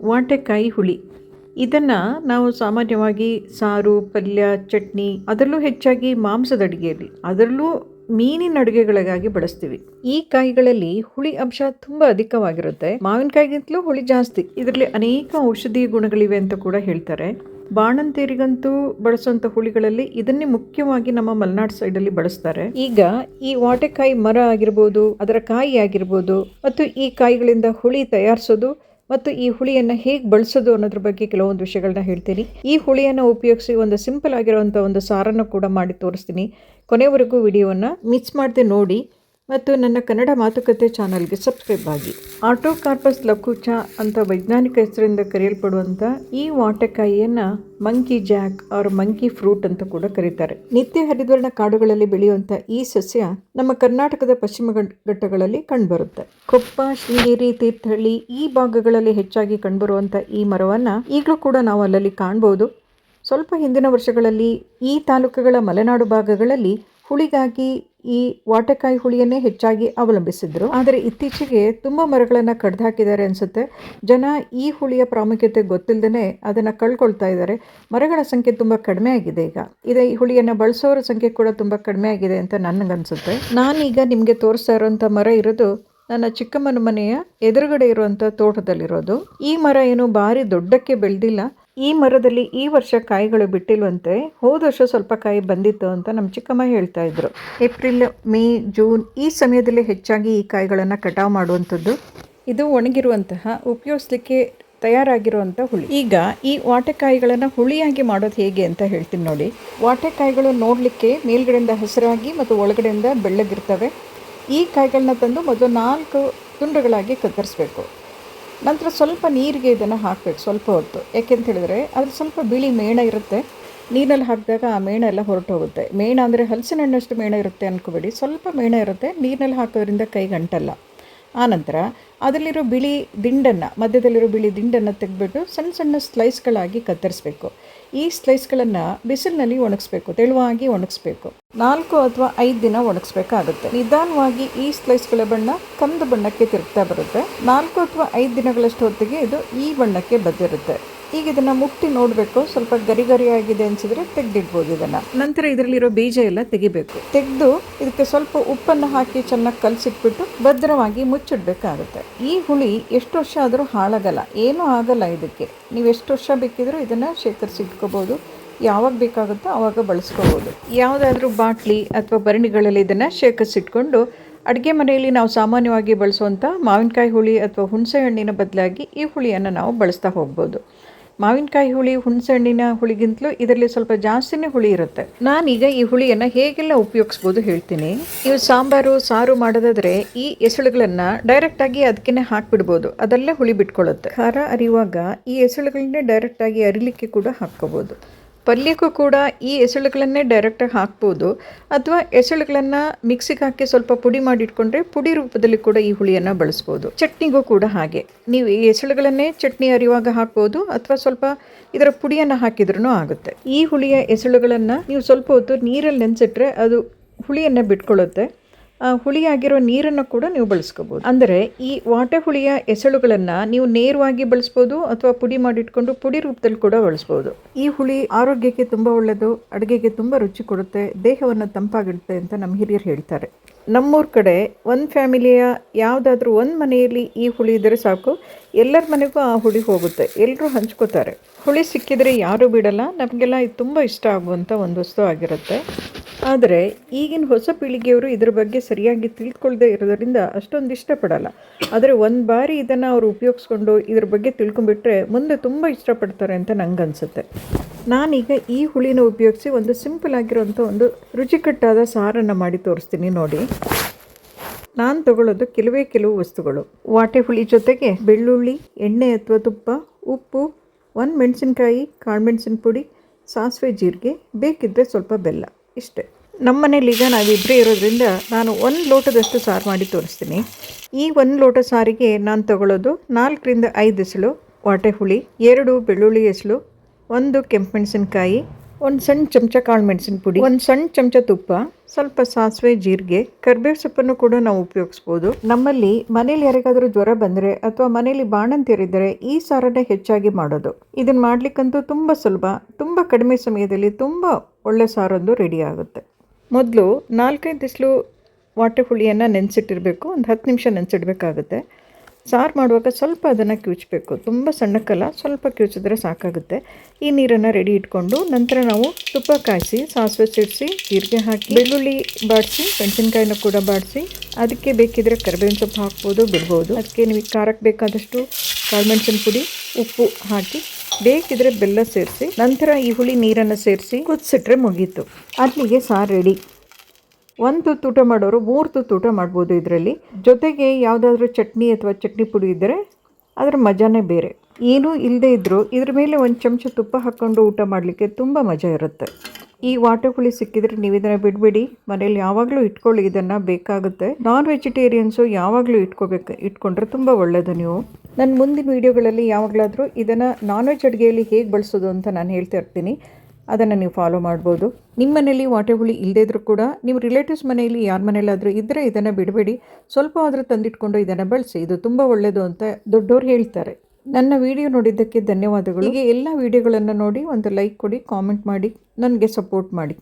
ವಾಟೆಕಾಯಿ ಹುಳಿ. ಇದನ್ನು ನಾವು ಸಾಮಾನ್ಯವಾಗಿ ಸಾರು, ಪಲ್ಯ, ಚಟ್ನಿ, ಅದರಲ್ಲೂ ಹೆಚ್ಚಾಗಿ ಮಾಂಸದ ಅಡುಗೆಯಲ್ಲಿ, ಅದರಲ್ಲೂ ಮೀನಿನ ಅಡುಗೆಗಳಿಗಾಗಿ ಬಳಸ್ತೀವಿ. ಈ ಕಾಯಿಗಳಲ್ಲಿ ಹುಳಿ ಅಂಶ ತುಂಬ ಅಧಿಕವಾಗಿರುತ್ತೆ. ಮಾವಿನಕಾಯಿಗಿಂತಲೂ ಹುಳಿ ಜಾಸ್ತಿ. ಇದರಲ್ಲಿ ಅನೇಕ ಔಷಧೀಯ ಗುಣಗಳಿವೆ ಅಂತ ಕೂಡ ಹೇಳ್ತಾರೆ. ಬಾಣಂತಿಯರಿಗಂತೂ ಬಳಸುವಂಥ ಹುಳಿಗಳಲ್ಲಿ ಇದನ್ನೇ ಮುಖ್ಯವಾಗಿ ನಮ್ಮ ಮಲೆನಾಡು ಸೈಡಲ್ಲಿ ಬಳಸ್ತಾರೆ. ಈಗ ಈ ವಾಟೆಕಾಯಿ ಮರ ಆಗಿರ್ಬೋದು, ಅದರ ಕಾಯಿ ಆಗಿರ್ಬೋದು, ಮತ್ತು ಈ ಕಾಯಿಗಳಿಂದ ಹುಳಿ ತಯಾರಿಸೋದು ಮತ್ತು ಈ ಹುಳಿಯನ್ನು ಹೇಗೆ ಬಳಸೋದು ಅನ್ನೋದ್ರ ಬಗ್ಗೆ ಕೆಲವೊಂದು ವಿಷಯಗಳನ್ನ ಹೇಳ್ತೀನಿ. ಈ ಹುಳಿಯನ್ನು ಉಪಯೋಗಿಸಿ ಒಂದು ಸಿಂಪಲ್ ಆಗಿರುವಂಥ ಒಂದು ಸಾರನ್ನು ಕೂಡ ಮಾಡಿ ತೋರಿಸ್ತೀನಿ. ಕೊನೆವರೆಗೂ ವಿಡಿಯೋವನ್ನು ಮಿಸ್ ಮಾಡದೆ ನೋಡಿ ಮತ್ತು ನನ್ನ ಕನ್ನಡ ಮಾತುಕತೆ ಚಾನಲ್ಗೆ ಸಬ್ಸ್ಕ್ರೈಬ್ ಆಗಿ. ಆಟೋಕಾರ್ಪಸ್ ಲಕುಚಾ ಅಂತ ವೈಜ್ಞಾನಿಕ ಹೆಸರಿಂದ ಕರೆಯಲ್ಪಡುವಂಥ ಈ ವಾಟೆಕಾಯಿಯನ್ನು monkey jack or monkey fruit ಅಂತ ಕೂಡ ಕರೀತಾರೆ. ನಿತ್ಯ ಹರಿದ್ವರ್ಣ ಕಾಡುಗಳಲ್ಲಿ ಬೆಳೆಯುವಂಥ ಈ ಸಸ್ಯ ನಮ್ಮ ಕರ್ನಾಟಕದ ಪಶ್ಚಿಮ ಘಟ್ಟಗಳಲ್ಲಿ ಕಂಡುಬರುತ್ತೆ. ಕೊಪ್ಪ, ಶೃಂಗೇರಿ, ತೀರ್ಥಹಳ್ಳಿ ಈ ಭಾಗಗಳಲ್ಲಿ ಹೆಚ್ಚಾಗಿ ಕಂಡುಬರುವಂಥ ಈ ಮರವನ್ನು ಈಗಲೂ ಕೂಡ ನಾವು ಅಲ್ಲಲ್ಲಿ ಕಾಣ್ಬೋದು. ಸ್ವಲ್ಪ ಹಿಂದಿನ ವರ್ಷಗಳಲ್ಲಿ ಈ ತಾಲೂಕುಗಳ ಮಲೆನಾಡು ಭಾಗಗಳಲ್ಲಿ ಹುಳಿಗಾಗಿ ಈ ವಾಟೆಕಾಯಿ ಹುಳಿಯನ್ನೇ ಹೆಚ್ಚಾಗಿ ಅವಲಂಬಿಸಿದ್ರು. ಆದರೆ ಇತ್ತೀಚೆಗೆ ತುಂಬ ಮರಗಳನ್ನು ಕಡ್ದು ಹಾಕಿದ್ದಾರೆ ಅನಿಸುತ್ತೆ. ಜನ ಈ ಹುಳಿಯ ಪ್ರಾಮುಖ್ಯತೆ ಗೊತ್ತಿಲ್ಲದೇ ಅದನ್ನು ಕಳ್ಕೊಳ್ತಾ ಇದ್ದಾರೆ. ಮರಗಳ ಸಂಖ್ಯೆ ತುಂಬ ಕಡಿಮೆ ಆಗಿದೆ. ಈ ಹುಳಿಯನ್ನು ಬಳಸೋರ ಸಂಖ್ಯೆ ಕೂಡ ತುಂಬ ಕಡಿಮೆ ಆಗಿದೆ ಅಂತ ನನಗನ್ಸುತ್ತೆ. ನಾನೀಗ ನಿಮಗೆ ತೋರಿಸ್ತಾ ಇರೋಂಥ ಮರ ಇರೋದು ನನ್ನ ಚಿಕ್ಕಮ್ಮನ ಮನೆಯ ಎದುರುಗಡೆ ಇರುವಂಥ ತೋಟದಲ್ಲಿರೋದು. ಈ ಮರ ಏನು ಭಾರಿ ದೊಡ್ಡಕ್ಕೆ ಬೆಳೆದಿಲ್ಲ. ಈ ಮರದಲ್ಲಿ ಈ ವರ್ಷ ಕಾಯಿಗಳು ಬಿಟ್ಟಿಲ್ವಂತೆ. ಹೋದ ವರ್ಷ ಸ್ವಲ್ಪ ಕಾಯಿ ಬಂದಿತ್ತು ಅಂತ ನಮ್ಮ ಚಿಕ್ಕಮ್ಮ ಹೇಳ್ತಾ ಇದ್ರು. ಏಪ್ರಿಲ್, ಮೇ, ಜೂನ್ ಈ ಸಮಯದಲ್ಲಿ ಹೆಚ್ಚಾಗಿ ಈ ಕಾಯಿಗಳನ್ನು ಕಟಾವು ಮಾಡುವಂಥದ್ದು. ಇದು ಒಣಗಿರುವಂತಹ ಉಪಯೋಗಿಸ್ಲಿಕ್ಕೆ ತಯಾರಾಗಿರುವಂಥ ಹುಳಿ. ಈಗ ಈ ವಾಟೆಕಾಯಿಗಳನ್ನು ಹುಳಿಯಾಗಿ ಮಾಡೋದು ಹೇಗೆ ಅಂತ ಹೇಳ್ತೀನಿ ನೋಡಿ. ವಾಟೆಕಾಯಿಗಳು ನೋಡಲಿಕ್ಕೆ ಮೇಲ್ಗಡೆಯಿಂದ ಹಸಿರಾಗಿ ಮತ್ತು ಒಳಗಡೆಯಿಂದ ಬೆಳ್ಳಗಿರ್ತವೆ. ಈ ಕಾಯಿಗಳನ್ನ ತಂದು ಮೊದಲು 4 ತುಂಡುಗಳಾಗಿ ಕತ್ತರಿಸಬೇಕು. ನಂತರ ಸ್ವಲ್ಪ ನೀರಿಗೆ ಇದನ್ನು ಹಾಕಬೇಕು ಸ್ವಲ್ಪ ಹೊತ್ತು. ಯಾಕೆಂತ ಹೇಳಿದ್ರೆ ಅದ್ರ ಸ್ವಲ್ಪ ಬಿಳಿ ಮೇಣ ಇರುತ್ತೆ. ನೀರಲ್ಲಿ ಹಾಕಿದಾಗ ಆ ಮೇಣ ಎಲ್ಲ ಹೊರಟು ಹೋಗುತ್ತೆ. ಮೇಣ ಅಂದರೆ ಹಲಸಿನ ಹಣ್ಣಷ್ಟು ಮೇಣ ಇರುತ್ತೆ ಅಂದ್ಕೋಬೇಡಿ, ಸ್ವಲ್ಪ ಮೇಣ ಇರುತ್ತೆ. ನೀರಿನಲ್ಲಿ ಹಾಕೋದ್ರಿಂದ ಕೈಗೆ ಅಂಟಲ್ಲ. ಆನಂತರ ಅದರಲ್ಲಿರೋ ಬಿಳಿ ದಿಂಡನ್ನು, ಮಧ್ಯದಲ್ಲಿರೋ ಬಿಳಿ ದಿಂಡನ್ನು ತೆಗೆದ್ಬಿಟ್ಟು ಸಣ್ಣ ಸಣ್ಣ ಸ್ಲೈಸ್ಗಳಾಗಿ ಕತ್ತರಿಸಬೇಕು. ಈ ಸ್ಲೈಸ್ಗಳನ್ನು ಬಿಸಿಲಿನಲ್ಲಿ ಒಣಗಿಸ್ಬೇಕು, ತೆಳುವಾಗಿ ಒಣಗಿಸ್ಬೇಕು. 4 ಅಥವಾ 5 ದಿನ ಒಣಗಿಸ್ಬೇಕಾಗುತ್ತೆ. ನಿಧಾನವಾಗಿ ಈ ಸ್ಲೈಸ್ಗಳ ಬಣ್ಣ ಕಂದು ಬಣ್ಣಕ್ಕೆ ತಿರುಗ್ತಾ ಬರುತ್ತೆ. 4 ಅಥವಾ 5 ದಿನಗಳಷ್ಟು ಹೊತ್ತಿಗೆ ಇದು ಈ ಬಣ್ಣಕ್ಕೆ ಬಂದಿರುತ್ತೆ. ಈಗ ಇದನ್ನು ಮುಟ್ಟಿ ನೋಡಬೇಕು. ಸ್ವಲ್ಪ ಗರಿ ಗರಿ ಆಗಿದೆ ಅನಿಸಿದ್ರೆ ತೆಗೆದಿಡ್ಬೋದು ಇದನ್ನು. ನಂತರ ಇದರಲ್ಲಿರೋ ಬೀಜ ಎಲ್ಲ ತೆಗಿಬೇಕು. ತೆಗೆದು ಇದಕ್ಕೆ ಸ್ವಲ್ಪ ಉಪ್ಪನ್ನು ಹಾಕಿ ಚೆನ್ನಾಗಿ ಕಲಸಿಟ್ಬಿಟ್ಟು ಭದ್ರವಾಗಿ ಮುಚ್ಚಿಡ್ಬೇಕಾಗುತ್ತೆ. ಈ ಹುಳಿ ಎಷ್ಟು ವರ್ಷ ಆದರೂ ಹಾಳಾಗಲ್ಲ, ಏನೂ ಆಗಲ್ಲ. ಇದಕ್ಕೆ ನೀವು ಎಷ್ಟು ವರ್ಷ ಬೇಕಿದ್ರೂ ಇದನ್ನು ಶೇಖರಿಸಿಟ್ಕೋಬೋದು. ಯಾವಾಗ ಬೇಕಾಗುತ್ತೋ ಆವಾಗ ಬಳಸ್ಕೋಬೋದು. ಯಾವುದಾದ್ರೂ ಬಾಟ್ಲಿ ಅಥವಾ ಭರಣಿಗಳಲ್ಲಿ ಇದನ್ನು ಶೇಖರಿಸಿಟ್ಕೊಂಡು ಅಡುಗೆ ಮನೆಯಲ್ಲಿ ನಾವು ಸಾಮಾನ್ಯವಾಗಿ ಬಳಸುವಂಥ ಮಾವಿನಕಾಯಿ ಹುಳಿ ಅಥವಾ ಹುಣಸೆ ಹಣ್ಣಿನ ಬದಲಾಗಿ ಈ ಹುಳಿಯನ್ನು ನಾವು ಬಳಸ್ತಾ ಹೋಗ್ಬೋದು. ಮಾವಿನಕಾಯಿ ಹುಳಿ ಹುಣಸೆ ಹಣ್ಣಿನ ಹುಳಿಗಿಂತಲೂ ಇದರಲ್ಲಿ ಸ್ವಲ್ಪ ಜಾಸ್ತಿನೇ ಹುಳಿ ಇರುತ್ತೆ. ನಾನೀಗ ಈ ಹುಳಿಯನ್ನು ಹೇಗೆಲ್ಲ ಉಪಯೋಗಿಸ್ಬೋದು ಹೇಳ್ತೀನಿ. ನೀವು ಸಾಂಬಾರು, ಸಾರು ಮಾಡೋದಾದರೆ ಈ ಎಸಳುಗಳನ್ನು ಡೈರೆಕ್ಟಾಗಿ ಅದಕ್ಕೆ ಹಾಕಿಬಿಡ್ಬೋದು. ಅದಲ್ಲೇ ಹುಳಿ ಬಿಟ್ಕೊಳ್ಳುತ್ತೆ. ಖಾರ ಅರಿಯುವಾಗ ಈ ಎಸಳುಗಳನ್ನೇ ಡೈರೆಕ್ಟಾಗಿ ಅರಿಲಿಕ್ಕೆ ಕೂಡ ಹಾಕ್ಕೋಬೋದು. ಪಲ್ಯಕ್ಕೂ ಕೂಡ ಈ ಎಸಳುಗಳನ್ನೇ ಡೈರೆಕ್ಟಾಗಿ ಹಾಕ್ಬೋದು. ಅಥವಾ ಎಸಳುಗಳನ್ನು ಮಿಕ್ಸಿಗೆ ಹಾಕಿ ಸ್ವಲ್ಪ ಪುಡಿ ಮಾಡಿಟ್ಕೊಂಡ್ರೆ ಪುಡಿ ರೂಪದಲ್ಲಿ ಕೂಡ ಈ ಹುಳಿಯನ್ನು ಬಳಸ್ಬೋದು. ಚಟ್ನಿಗೂ ಕೂಡ ಹಾಗೆ ನೀವು ಈ ಎಸಳುಗಳನ್ನೇ ಚಟ್ನಿ ಅರಿಯುವಾಗ ಹಾಕ್ಬೋದು, ಅಥವಾ ಸ್ವಲ್ಪ ಇದರ ಪುಡಿಯನ್ನು ಹಾಕಿದ್ರೂ ಆಗುತ್ತೆ. ಈ ಹುಳಿಯ ಎಸಳುಗಳನ್ನು ನೀವು ಸ್ವಲ್ಪ ಹೊತ್ತು ನೀರಲ್ಲಿ ನೆನೆಸಿಟ್ರೆ ಅದು ಹುಳಿಯನ್ನು ಬಿಟ್ಕೊಳ್ಳುತ್ತೆ. ಹುಳಿಯಾಗಿರೋ ನೀರನ್ನು ಕೂಡ ನೀವು ಬಳಸ್ಕೋಬೋದು. ಅಂದರೆ ಈ ವಾಟೆ ಹುಳಿಯ ಎಸಳುಗಳನ್ನು ನೀವು ನೇರವಾಗಿ ಬಳಸ್ಬೋದು ಅಥವಾ ಪುಡಿ ಮಾಡಿಟ್ಕೊಂಡು ಪುಡಿ ರೂಪದಲ್ಲಿ ಕೂಡ ಬಳಸ್ಬೋದು. ಈ ಹುಳಿ ಆರೋಗ್ಯಕ್ಕೆ ತುಂಬ ಒಳ್ಳೆಯದು, ಅಡುಗೆಗೆ ತುಂಬ ರುಚಿ ಕೊಡುತ್ತೆ, ದೇಹವನ್ನು ತಂಪಾಗಿಡುತ್ತೆ ಅಂತ ನಮ್ಮ ಹಿರಿಯರು ಹೇಳ್ತಾರೆ. ನಮ್ಮೂರ ಕಡೆ ಒಂದು ಫ್ಯಾಮಿಲಿಯ ಯಾವುದಾದ್ರೂ ಒಂದು ಮನೆಯಲ್ಲಿ ಈ ಹುಳಿ ಇದ್ದರೆ ಸಾಕು, ಎಲ್ಲರ ಮನೆಗೂ ಆ ಹುಳಿ ಹೋಗುತ್ತೆ, ಎಲ್ಲರೂ ಹಂಚ್ಕೋತಾರೆ. ಹುಳಿ ಸಿಕ್ಕಿದರೆ ಯಾರೂ ಬಿಡಲ್ಲ. ನಮಗೆಲ್ಲ ಇದು ತುಂಬ ಇಷ್ಟ ಆಗುವಂಥ ಒಂದು ವಸ್ತು ಆಗಿರುತ್ತೆ. ಆದರೆ ಈಗಿನ ಹೊಸ ಪೀಳಿಗೆಯವರು ಇದರ ಬಗ್ಗೆ ಸರಿಯಾಗಿ ತಿಳ್ಕೊಳ್ಳದೆ ಇರೋದರಿಂದ ಅಷ್ಟೊಂದು ಇಷ್ಟಪಡಲ್ಲ. ಆದರೆ ಒಂದು ಬಾರಿ ಇದನ್ನು ಅವರು ಉಪಯೋಗಿಸ್ಕೊಂಡು ಇದ್ರ ಬಗ್ಗೆ ತಿಳ್ಕೊಂಬಿಟ್ರೆ ಮುಂದೆ ತುಂಬ ಇಷ್ಟಪಡ್ತಾರೆ ಅಂತ ನನಗನ್ಸುತ್ತೆ. ನಾನೀಗ ಈ ಹುಳಿನ ಉಪಯೋಗಿಸಿ ಒಂದು ಸಿಂಪಲ್ ಆಗಿರೋಂಥ ಒಂದು ರುಚಿಕಟ್ಟಾದ ಸಾರನ್ನು ಮಾಡಿ ತೋರಿಸ್ತೀನಿ ನೋಡಿ. ನಾನು ತಗೊಳ್ಳೋದು ಕೆಲವು ವಸ್ತುಗಳು. ವಾಟೆ ಹುಳಿ ಜೊತೆಗೆ ಬೆಳ್ಳುಳ್ಳಿ, ಎಣ್ಣೆ ಅಥವಾ ತುಪ್ಪ, ಉಪ್ಪು, 1 ಮೆಣಸಿನ್ಕಾಯಿ, ಕಾಳುಮೆಣಸಿನ ಪುಡಿ, ಸಾಸಿವೆ, ಜೀರಿಗೆ, ಬೇಕಿದ್ದರೆ ಸ್ವಲ್ಪ ಬೆಲ್ಲ. ಇಷ್ಟೇ. ನಮ್ಮ ಮನೇಲಿ ಈಗ ನಾವಿಬ್ಬರೇ ಇರೋದ್ರಿಂದ ನಾನು 1 ಲೋಟದಷ್ಟು ಸಾರು ಮಾಡಿ ತೋರಿಸ್ತೀನಿ. ಈ 1 ಲೋಟ ಸಾರಿಗೆ ನಾನು ತಗೊಳ್ಳೋದು 4 ರಿಂದ 5 ಎಸಳು ವಾಟೆ ಹುಳಿ, 2 ಬೆಳ್ಳುಳ್ಳಿ ಎಸಳು, 1 ಕೆಂಪು ಮೆಣಸಿನ್ಕಾಯಿ, ಒಂದು ಸಣ್ಣ ಚಮಚ ಕಾಳು ಮೆಣಸಿನ ಪುಡಿ, ಒಂದು ಸಣ್ಣ ಚಮಚ ತುಪ್ಪ, ಸ್ವಲ್ಪ ಸಾಸಿವೆ, ಜೀರಿಗೆ, ಕರಿಬೇವು ಸೊಪ್ಪನ್ನು ಕೂಡ ನಾವು ಉಪಯೋಗಿಸ್ಬೋದು. ನಮ್ಮಲ್ಲಿ ಮನೇಲಿ ಯಾರಿಗಾದ್ರೂ ಜ್ವರ ಬಂದರೆ ಅಥವಾ ಮನೇಲಿ ಬಾಣಂತಿಯರಿದ್ದರೆ ಈ ಸಾರನ್ನೇ ಹೆಚ್ಚಾಗಿ ಮಾಡೋದು. ಇದನ್ನು ಮಾಡ್ಲಿಕ್ಕಂತೂ ತುಂಬ ಸುಲಭ, ತುಂಬ ಕಡಿಮೆ ಸಮಯದಲ್ಲಿ ತುಂಬ ಒಳ್ಳೆ ಸಾರೊಂದು ರೆಡಿ ಆಗುತ್ತೆ. ಮೊದಲು 4-5 ಬಿಸಿಲು ವಾಟೆ ಹುಳಿಯನ್ನು ನೆನೆಸಿಟ್ಟಿರಬೇಕು. ಒಂದು 10 ನಿಮಿಷ ನೆನೆಸಿಡಬೇಕಾಗುತ್ತೆ. ಸಾರು ಮಾಡುವಾಗ ಸ್ವಲ್ಪ ಅದನ್ನು ಕಿವುಚಬೇಕು, ತುಂಬ ಸಣ್ಣಕ್ಕಲ್ಲ, ಸ್ವಲ್ಪ ಕಿವುಚಿದ್ರೆ ಸಾಕಾಗುತ್ತೆ. ಈ ನೀರನ್ನು ರೆಡಿ ಇಟ್ಕೊಂಡು ನಂತರ ನಾವು ತುಪ್ಪ ಕಾಯಿಸಿ, ಸಾಸಿವೆ ಸಿಡಿಸಿ, ಜೀರಿಗೆ ಹಾಕಿ, ಬೆಳ್ಳುಳ್ಳಿ ಬಾಡಿಸಿ, ಮೆಣಸಿನ್ಕಾಯಿನ ಕೂಡ ಬಾಡಿಸಿ, ಅದಕ್ಕೆ ಬೇಕಿದ್ರೆ ಕರಿಬೇವಿನ ಸೊಪ್ಪು ಹಾಕ್ಬೋದು, ಬಿಡ್ಬೋದು. ಅದಕ್ಕೆ ನೀವು ಖಾರಕ್ಕೆ ಬೇಕಾದಷ್ಟು ಕಾಳು ಮೆಣಸಿನ ಪುಡಿ, ಉಪ್ಪು ಹಾಕಿ, ಬೇಕಿದ್ರೆ ಬೆಲ್ಲ ಸೇರಿಸಿ, ನಂತರ ಈ ಹುಳಿ ನೀರನ್ನು ಸೇರಿಸಿ ಕುದಿಸಿಟ್ರೆ ಮುಗೀತು. ಅಲ್ಲಿಗೆ ಸಾರು ರೆಡಿ. 1 ತುತ್ತು ಊಟ ಮಾಡೋರು 3 ತುತ್ತು ಊಟ ಮಾಡ್ಬೋದು ಇದರಲ್ಲಿ. ಜೊತೆಗೆ ಯಾವುದಾದ್ರೂ ಚಟ್ನಿ ಅಥವಾ ಚಟ್ನಿ ಪುಡಿ ಇದ್ದರೆ ಅದರ ಮಜಾನೇ ಬೇರೆ. ಏನೂ ಇಲ್ಲದೇ ಇದ್ದರೂ ಇದ್ರ ಮೇಲೆ 1 ಚಮಚ ತುಪ್ಪ ಹಾಕ್ಕೊಂಡು ಊಟ ಮಾಡಲಿಕ್ಕೆ ತುಂಬ ಮಜಾ ಇರುತ್ತೆ. ಈ ವಾಟೆ ಹುಳಿ ಸಿಕ್ಕಿದ್ರೆ ನೀವು ಇದನ್ನು ಬಿಡಬೇಡಿ, ಮನೇಲಿ ಯಾವಾಗಲೂ ಇಟ್ಕೊಳ್ಳಿ, ಇದನ್ನು ಬೇಕಾಗುತ್ತೆ. ನಾನ್ ವೆಜಿಟೇರಿಯನ್ಸು ಯಾವಾಗಲೂ ಇಟ್ಕೊಂಡ್ರೆ ತುಂಬ ಒಳ್ಳೆಯದು. ನೀವು ನನ್ನ ಮುಂದಿನ ವೀಡಿಯೋಗಳಲ್ಲಿ ಯಾವಾಗಲಾದರೂ ಇದನ್ನು ನಾನ್ ವೆಜ್ ಅಡುಗೆಯಲ್ಲಿ ಹೇಗೆ ಬಳಸೋದು ಅಂತ ನಾನು ಹೇಳ್ತಾ ಇರ್ತೀನಿ, ಅದನ್ನು ನೀವು ಫಾಲೋ ಮಾಡ್ಬೋದು. ನಿಮ್ಮ ಮನೇಲಿ ವಾಟೆ ಹುಳಿ ಇಲ್ಲದೇ ಇದ್ದರೂ ಕೂಡ ನಿಮ್ಮ ರಿಲೇಟಿವ್ಸ್ ಮನೆಯಲ್ಲಿ ಯಾರ ಮನೇಲಾದರೂ ಇದ್ದರೆ ಇದನ್ನು ಬಿಡಬೇಡಿ, ಸ್ವಲ್ಪ ಆದರೂ ತಂದಿಟ್ಕೊಂಡು ಇದನ್ನು ಬಳಸಿ, ಇದು ತುಂಬ ಒಳ್ಳೆಯದು ಅಂತ ದೊಡ್ಡವ್ರು ಹೇಳ್ತಾರೆ. ನನ್ನ ವಿಡಿಯೋ ನೋಡಿದ್ದಕ್ಕೆ ಧನ್ಯವಾದಗಳು. ಹೀಗೆ ಎಲ್ಲ ವಿಡಿಯೋಗಳನ್ನು ನೋಡಿ ಒಂದು ಲೈಕ್ ಕೊಡಿ, ಕಾಮೆಂಟ್ ಮಾಡಿ, ನನಗೆ ಸಪೋರ್ಟ್ ಮಾಡಿ.